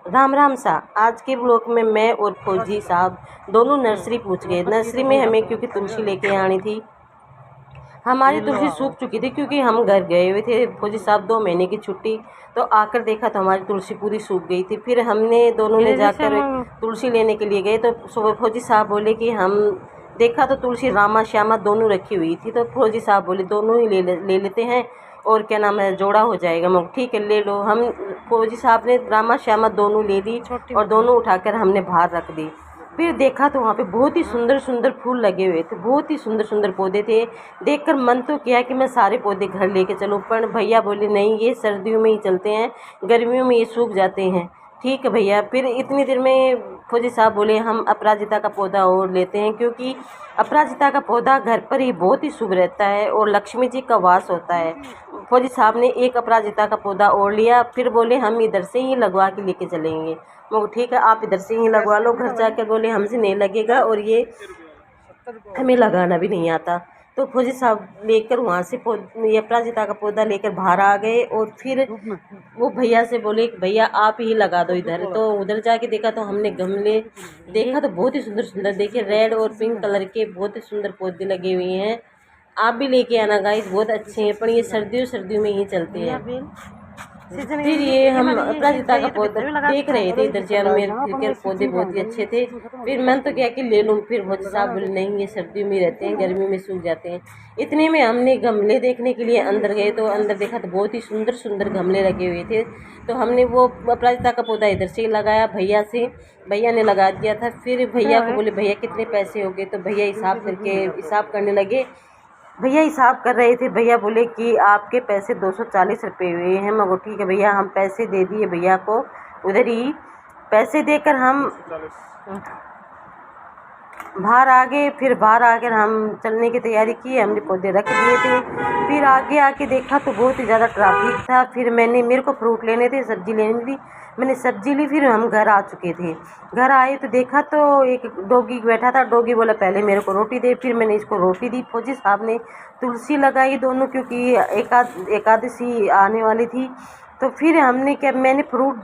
राम राम सा। आज के ब्लॉग में मैं और फौजी साहब दोनों नर्सरी पूछ गए। नर्सरी में हमें क्योंकि तुलसी लेके आनी थी। हमारी तुलसी सूख चुकी थी क्योंकि हम घर गए हुए थे। फौजी साहब 2 महीने की छुट्टी, तो आकर देखा तो हमारी तुलसी पूरी सूख गई थी। फिर हमने दोनों ने जाकर तुलसी लेने के लिए गए तो फौजी साहब बोले कि हम देखा तो तुलसी रामा श्यामा दोनों रखी हुई थी। तो फौजी साहब बोले दोनों ही ले लेते हैं और क्या नाम है, जोड़ा हो जाएगा। मैं ठीक है ले लो। हम फौजी साहब ने रामा श्यामा दोनों ले ली और दोनों उठाकर हमने बाहर रख दी। फिर देखा तो वहाँ पे बहुत ही सुंदर सुंदर फूल लगे हुए थे, बहुत ही सुंदर सुंदर पौधे थे। देखकर मन तो किया कि मैं सारे पौधे घर लेके चलूँ, पर भैया बोले नहीं, ये सर्दियों में ही चलते हैं, गर्मियों में ये सूख जाते हैं। ठीक है भैया। फिर इतनी देर में फौजी साहब बोले हम अपराजिता का पौधा और लेते हैं, क्योंकि अपराजिता का पौधा घर पर ही बहुत ही शुभ रहता है और लक्ष्मी जी का वास होता है। फौजी साहब ने एक अपराजिता का पौधा और लिया। फिर बोले हम इधर से ही लगवा के लेके चलेंगे। वो ठीक है, आप इधर से ही लगवा लो। घर जाकर बोले हमसे नहीं लगेगा और ये हमें लगाना भी नहीं आता। तो फौजी साहब लेकर वहाँ से ये अपराजिता का पौधा लेकर बाहर आ गए और फिर वो भैया से बोले भैया आप ही लगा दो इधर। तो उधर जाके देखा तो हमने गमले देखा तो बहुत ही सुंदर सुंदर, देखिए रेड और पिंक कलर के बहुत ही सुंदर पौधे लगे हुए हैं। आप भी लेके आना गाइस, बहुत अच्छे हैं, पर ये सर्दियों में ही चलते हैं। फिर ये हम अपराजिता का पौधा देख रहे थे इधर जैलमेर के पौधे बहुत ही अच्छे थे। फिर मन तो क्या कि ले लूँ, फिर फौजी साहब बोले नहीं, ये सर्दियों में रहते हैं, गर्मी में सूख जाते हैं। इतने में हमने गमले देखने के लिए अंदर गए तो अंदर देखा तो बहुत ही सुंदर सुंदर गमले लगे हुए थे। तो हमने वो अपराजिता का पौधा इधर से लगाया भैया से, भैया ने लगा दिया था। फिर भैया को बोले भैया कितने पैसे हो गए, तो भैया हिसाब करने लगे। भैया हिसाब कर रहे थे। भैया बोले कि आपके पैसे 240 रुपये हुए हैं। मैं वो ठीक है भैया। हम पैसे दे दिए भैया को, उधर ही पैसे देकर हम बाहर आ गए। फिर बाहर आकर हम चलने की तैयारी की, हमने पौधे रख दिए थे। फिर आगे आके देखा तो बहुत ही ज़्यादा ट्रैफिक था। फिर मेरे को फ्रूट लेने थे, सब्ज़ी लेनी थी, मैंने सब्ज़ी ली। फिर हम घर आ चुके थे। घर आए तो देखा तो एक डॉगी बैठा था। डॉगी बोला पहले मेरे को रोटी दे। फिर मैंने इसको रोटी दी। फौजी साहब ने तुलसी लगाई दोनों, क्योंकि एकादशी आने वाली थी। तो फिर हमने क्या, मैंने फ्रूट